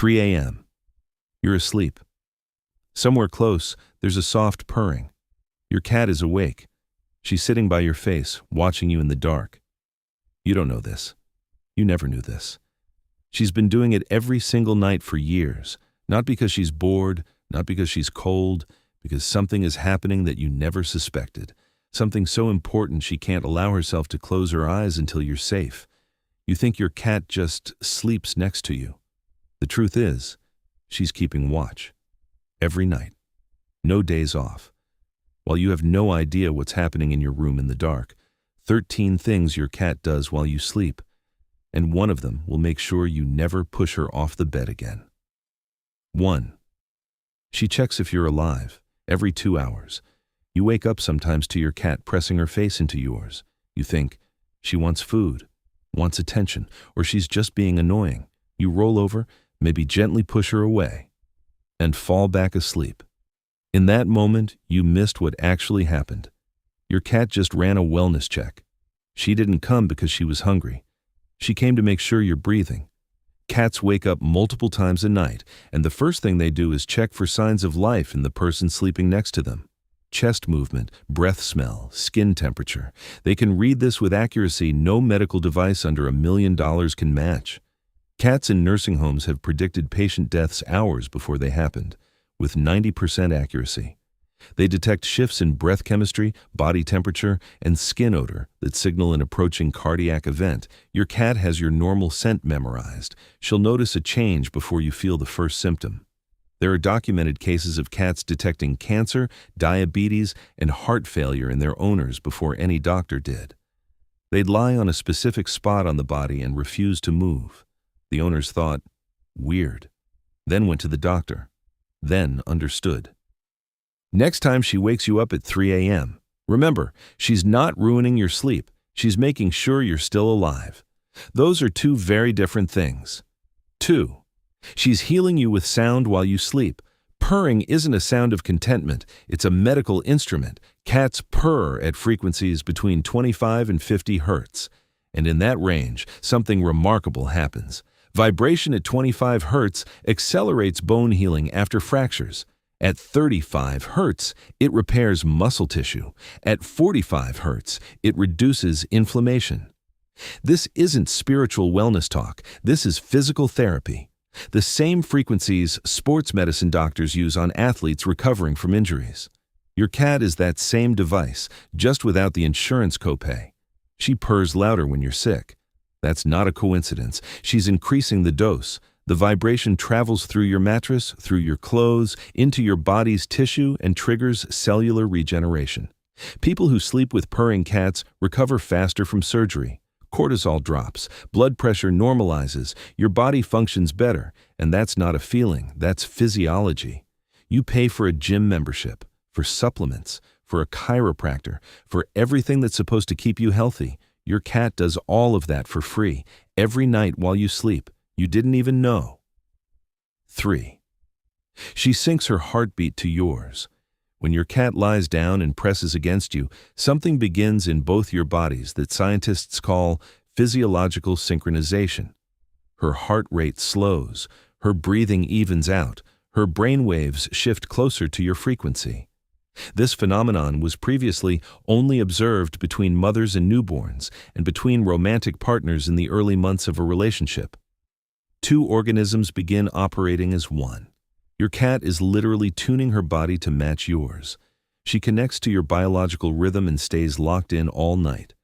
3 a.m. You're asleep. Somewhere close, there's a soft purring. Your cat is awake. She's sitting by your face, watching you in the dark. You don't know this. You never knew this. She's been doing it every single night for years, not because she's bored, not because she's cold, because something is happening that you never suspected, something so important she can't allow herself to close her eyes until you're safe. You think your cat just sleeps next to you. The truth is, she's keeping watch. Every night. No days off. While you have no idea what's happening in your room in the dark, 13 things your cat does while you sleep, and one of them will make sure you never push her off the bed again. 1. She checks if you're alive, every 2 hours. You wake up sometimes to your cat pressing her face into yours. You think, she wants food, wants attention, or she's just being annoying. You roll over, maybe gently push her away, and fall back asleep. In that moment, you missed what actually happened. Your cat just ran a wellness check. She didn't come because she was hungry. She came to make sure you're breathing. Cats wake up multiple times a night, and the first thing they do is check for signs of life in the person sleeping next to them. Chest movement, breath smell, skin temperature. They can read this with accuracy no medical device under $1 million can match. Cats in nursing homes have predicted patient deaths hours before they happened, with 90% accuracy. They detect shifts in breath chemistry, body temperature, and skin odor that signal an approaching cardiac event. Your cat has your normal scent memorized. She'll notice a change before you feel the first symptom. There are documented cases of cats detecting cancer, diabetes, and heart failure in their owners before any doctor did. They'd lie on a specific spot on the body and refuse to move. The owners thought, weird, then went to the doctor, then understood. Next time she wakes you up at 3 a.m., remember, she's not ruining your sleep. She's making sure you're still alive. Those are two very different things. 2. She's healing you with sound while you sleep. Purring isn't a sound of contentment. It's a medical instrument. Cats purr at frequencies between 25 and 50 hertz. And in that range, something remarkable happens. Vibration at 25 hertz accelerates bone healing after fractures. At 35 hertz, it repairs muscle tissue. At 45 hertz, it reduces inflammation. This isn't spiritual wellness talk. This is physical therapy. The same frequencies sports medicine doctors use on athletes recovering from injuries. Your cat is that same device, just without the insurance copay. She purrs louder when you're sick. That's not a coincidence. She's increasing the dose. The vibration travels through your mattress, through your clothes, into your body's tissue, and triggers cellular regeneration. People who sleep with purring cats recover faster from surgery. Cortisol drops, blood pressure normalizes, your body functions better, and that's not a feeling, that's physiology. You pay for a gym membership, for supplements, for a chiropractor, for everything that's supposed to keep you healthy. Your cat does all of that for free, every night while you sleep. You didn't even know. 3. She syncs her heartbeat to yours. When your cat lies down and presses against you, something begins in both your bodies that scientists call physiological synchronization. Her heart rate slows, her breathing evens out, her brain waves shift closer to your frequency. This phenomenon was previously only observed between mothers and newborns and between romantic partners in the early months of a relationship. 2 organisms begin operating as one. Your cat is literally tuning her body to match yours. She connects to your biological rhythm and stays locked in all night.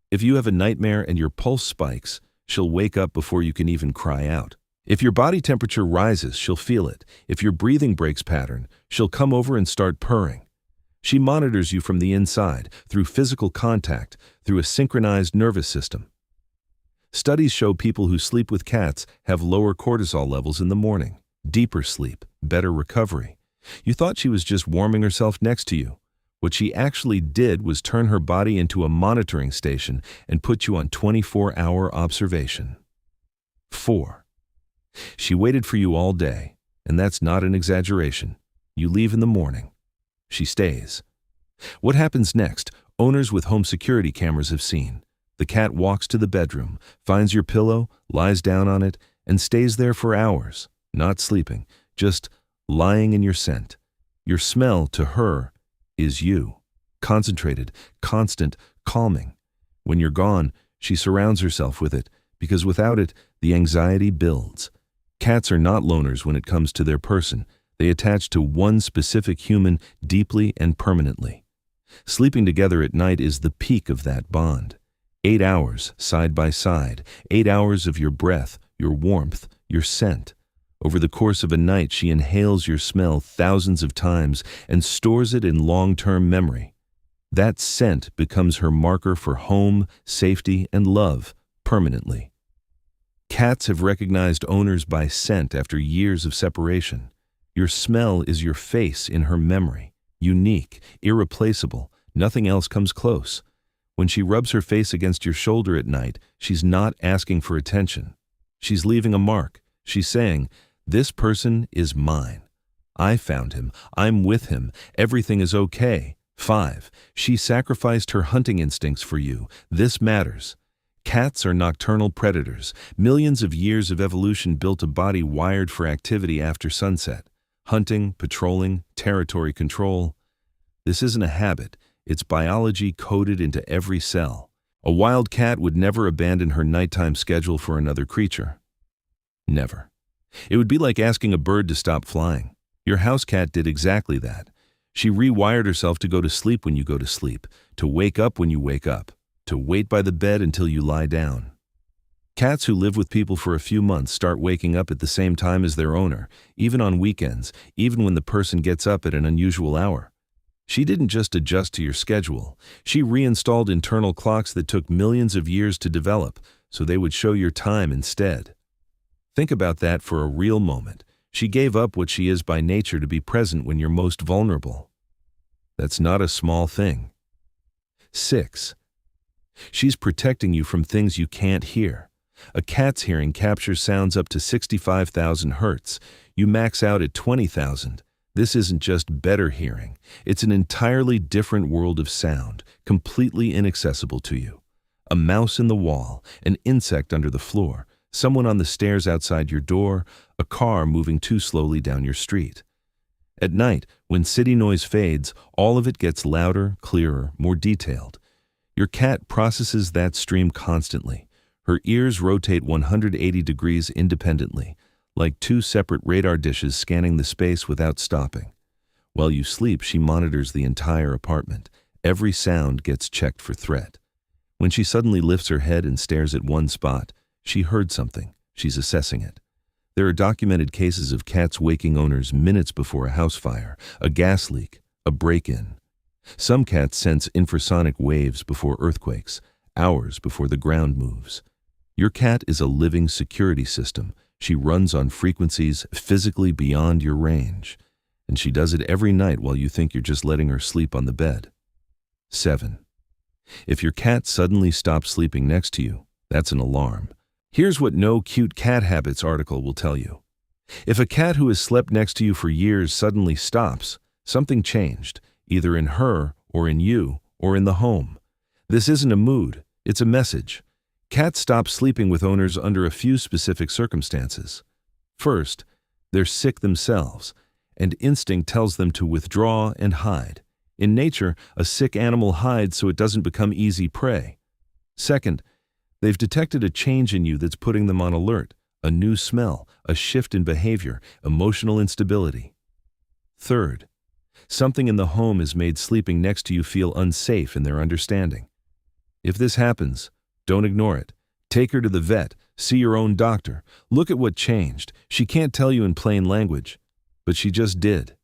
If you have a nightmare and your pulse spikes, she'll wake up before you can even cry out. If your body temperature rises, she'll feel it. If your breathing breaks pattern, she'll come over and start purring. She monitors you from the inside, through physical contact, through a synchronized nervous system. Studies show people who sleep with cats have lower cortisol levels in the morning, deeper sleep, better recovery. You thought she was just warming herself next to you. What she actually did was turn her body into a monitoring station and put you on 24-hour observation. 4. She waited for you all day, and that's not an exaggeration. You leave in the morning. She stays. What happens next, owners with home security cameras have seen. The cat walks to the bedroom, finds your pillow, lies down on it, and stays there for hours. not sleeping, just lying in your scent. Your smell to her is you. Concentrated, constant, calming. When you're gone, she surrounds herself with it, because without it, the anxiety builds. Cats are not loners when it comes to their person. They attach to one specific human deeply and permanently. Sleeping together at night is the peak of that bond. 8 hours, side by side, 8 hours of your breath, your warmth, your scent. Over the course of a night, she inhales your smell thousands of times and stores it in long-term memory. That scent becomes her marker for home, safety, and love, permanently. Cats have recognized owners by scent after years of separation. Your smell is your face in her memory, unique, irreplaceable, nothing else comes close. When she rubs her face against your shoulder at night, she's not asking for attention. She's leaving a mark. She's saying, "This person is mine. I found him. I'm with him. Everything is okay." 5. She sacrificed her hunting instincts for you. This matters. Cats are nocturnal predators. Millions of years of evolution built a body wired for activity after sunset. Hunting, patrolling, territory control. This isn't a habit. It's biology coded into every cell. A wild cat would never abandon her nighttime schedule for another creature. Never. It would be like asking a bird to stop flying. Your house cat did exactly that. She rewired herself to go to sleep when you go to sleep, to wake up when you wake up, to wait by the bed until you lie down. Cats who live with people for a few months start waking up at the same time as their owner, even on weekends, even when the person gets up at an unusual hour. She didn't just adjust to your schedule. She reinstalled internal clocks that took millions of years to develop, so they would show your time instead. Think about that for a real moment. She gave up what she is by nature to be present when you're most vulnerable. That's not a small thing. 6. She's protecting you from things you can't hear. A cat's hearing captures sounds up to 65,000 hertz. You max out at 20,000. This isn't just better hearing. It's an entirely different world of sound, completely inaccessible to you. A mouse in the wall, an insect under the floor, someone on the stairs outside your door, a car moving too slowly down your street. At night, when city noise fades, all of it gets louder, clearer, more detailed. Your cat processes that stream constantly. Her ears rotate 180 degrees independently, like two separate radar dishes scanning the space without stopping. While you sleep, she monitors the entire apartment. Every sound gets checked for threat. When she suddenly lifts her head and stares at one spot, she heard something. She's assessing it. There are documented cases of cats waking owners minutes before a house fire, a gas leak, a break-in. Some cats sense infrasonic waves before earthquakes, hours before the ground moves. Your cat is a living security system. She runs on frequencies physically beyond your range, and she does it every night while you think you're just letting her sleep on the bed. 7. If your cat suddenly stops sleeping next to you, that's an alarm. Here's what No Cute Cat Habits article will tell you. If a cat who has slept next to you for years suddenly stops, something changed, either in her or in you or in the home. This isn't a mood, it's a message. Cats stop sleeping with owners under a few specific circumstances. First, they're sick themselves, and instinct tells them to withdraw and hide. In nature, a sick animal hides so it doesn't become easy prey. Second, they've detected a change in you that's putting them on alert, a new smell, a shift in behavior, emotional instability. Third, something in the home has made sleeping next to you feel unsafe in their understanding. If this happens, don't ignore it. Take her to the vet, see your own doctor. Look at what changed. She can't tell you in plain language, but she just did.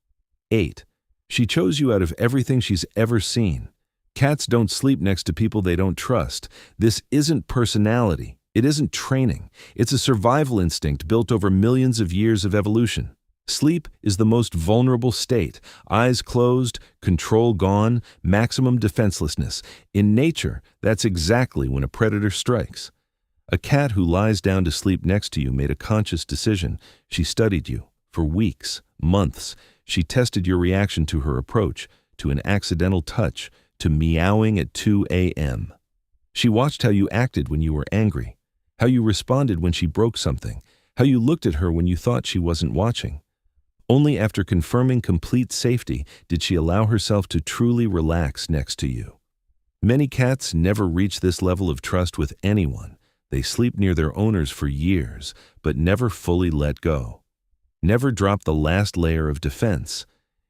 8. She chose you out of everything she's ever seen. Cats don't sleep next to people they don't trust. This isn't personality. It isn't training. It's a survival instinct built over millions of years of evolution. Sleep is the most vulnerable state. Eyes closed, control gone, maximum defenselessness. In nature, that's exactly when a predator strikes. A cat who lies down to sleep next to you made a conscious decision. She studied you for weeks, months. She tested your reaction to her approach, to an accidental touch, to meowing at 2 a.m. She watched how you acted when you were angry, how you responded when she broke something, How you looked at her when you thought she wasn't watching. Only after confirming complete safety did she allow herself to truly relax next to you. Many cats never reach this level of trust with anyone. They sleep near their owners for years, but never fully let go. Never drop the last layer of defense.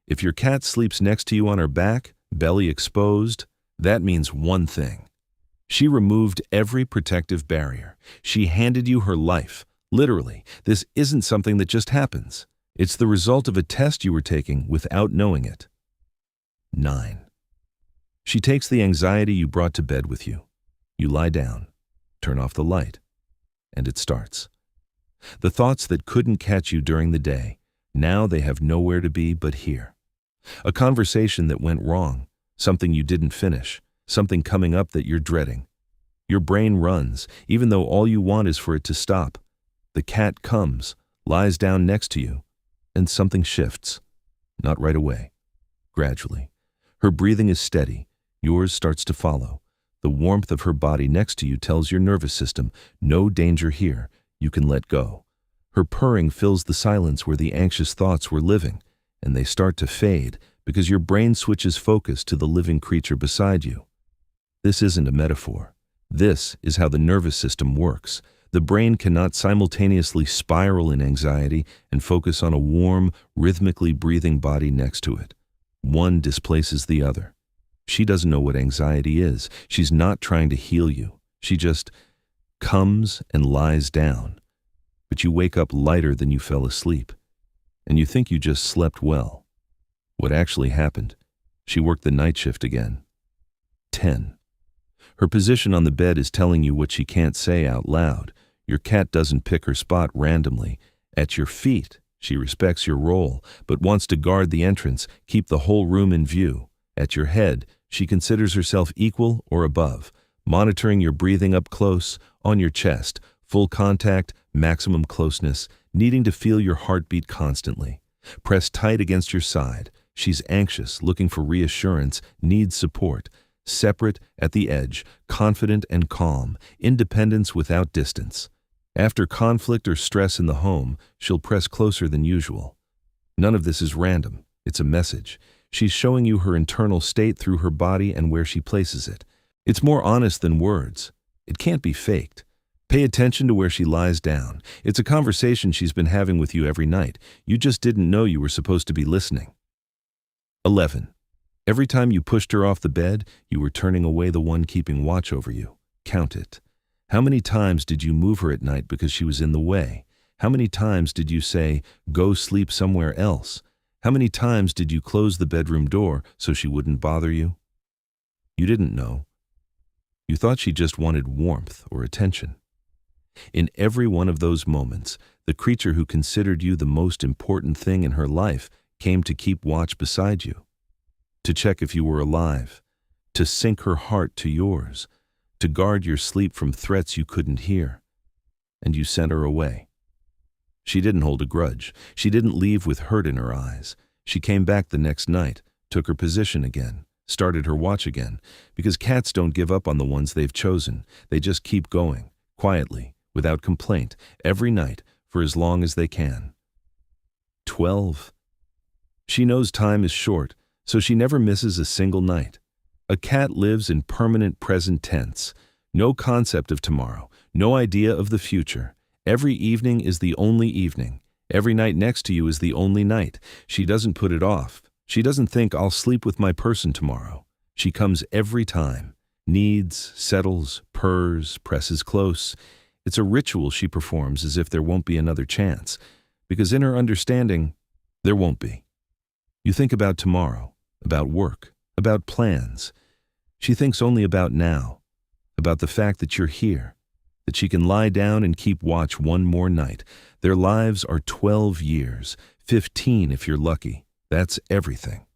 If your cat sleeps next to you on her back, belly exposed, that means one thing. She removed every protective barrier. She handed you her life. Literally, this isn't something that just happens. It's the result of a test you were taking without knowing it. 9. She takes the anxiety you brought to bed with you. You lie down, turn off the light, and it starts. The thoughts that couldn't catch you during the day, now they have nowhere to be but here. A conversation that went wrong, something you didn't finish, something coming up that you're dreading. Your brain runs, even though all you want is for it to stop. The cat comes, lies down next to you, and something shifts. Not right away. Gradually. Her breathing is steady. Yours starts to follow. The warmth of her body next to you tells your nervous system, no danger here, you can let go. Her purring fills the silence where the anxious thoughts were living, and they start to fade because your brain switches focus to the living creature beside you. This isn't a metaphor. This is how the nervous system works. The brain cannot simultaneously spiral in anxiety and focus on a warm, rhythmically breathing body next to it. One displaces the other. She doesn't know what anxiety is. She's not trying to heal you. She just comes and lies down. But you wake up lighter than you fell asleep, and you think you just slept well. What actually happened? She worked the night shift again. 10. Her position on the bed is telling you what she can't say out loud. Your cat doesn't pick her spot randomly. At your feet, she respects your role, but wants to guard the entrance, keep the whole room in view. At your head, she considers herself equal or above, monitoring your breathing up close, on your chest, full contact, maximum closeness, needing to feel your heartbeat constantly. Pressed tight against your side, she's anxious, looking for reassurance, needs support. Separate at the edge, confident and calm, independence without distance. After conflict or stress in the home, she'll press closer than usual. None of this is random. It's a message. She's showing you her internal state through her body and where she places it. It's more honest than words. It can't be faked. Pay attention to where she lies down. It's a conversation she's been having with you every night. You just didn't know you were supposed to be listening. 11. Every time you pushed her off the bed, you were turning away the one keeping watch over you. Count it. How many times did you move her at night because she was in the way? How many times did you say, "Go sleep somewhere else"? How many times did you close the bedroom door so she wouldn't bother you? You didn't know. You thought she just wanted warmth or attention. In every one of those moments, the creature who considered you the most important thing in her life came to keep watch beside you, to check if you were alive, to sync her heart to yours, to guard your sleep from threats you couldn't hear. And you sent her away. She didn't hold a grudge. She didn't leave with hurt in her eyes. She came back the next night, took her position again, started her watch again, because cats don't give up on the ones they've chosen. They just keep going, quietly, without complaint, every night, for as long as they can. 12. She knows time is short, so she never misses a single night. A cat lives in permanent present tense. No concept of tomorrow, no idea of the future. Every evening is the only evening. Every night next to you is the only night. She doesn't put it off. She doesn't think, "I'll sleep with my person tomorrow." She comes every time. Needs, settles, purrs, presses close. It's a ritual she performs as if there won't be another chance, because in her understanding, there won't be. You think about tomorrow, about work, about plans. She thinks only about now, about the fact that you're here, that she can lie down and keep watch one more night. Their lives are 12 years, 15 if you're lucky. That's everything.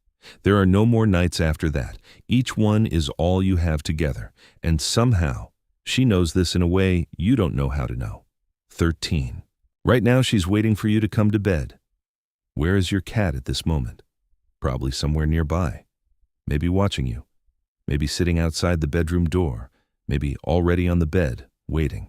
There are no more nights after that. Each one is all you have together, and somehow, she knows this in a way you don't know how to know. 13. Right now she's waiting for you to come to bed. Where is your cat at this moment? Probably somewhere nearby. Maybe watching you. Maybe sitting outside the bedroom door. Maybe already on the bed, waiting.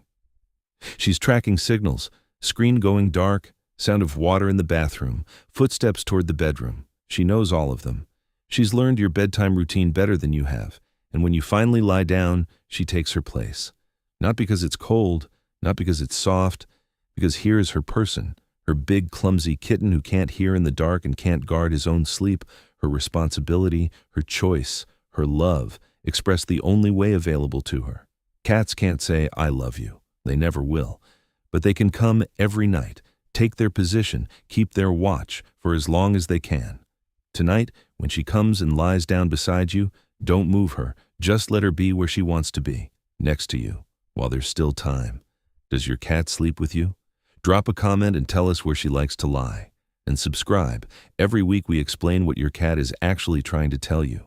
She's tracking signals, Screen going dark, sound of water in the bathroom, footsteps toward the bedroom. She knows all of them. She's learned your bedtime routine better than you have, and when you finally lie down, she takes her place. Not because it's cold, not because it's soft, because here is her person, her big, clumsy kitten who can't hear in the dark and can't guard his own sleep, her responsibility, her choice, her love, expressed the only way available to her. Cats can't say, "I love you." They never will. But they can come every night, take their position, keep their watch for as long as they can. Tonight, when she comes and lies down beside you, don't move her. Just let her be where she wants to be, next to you, while there's still time. Does your cat sleep with you? Drop a comment and tell us where she likes to lie. And subscribe. Every week we explain what your cat is actually trying to tell you.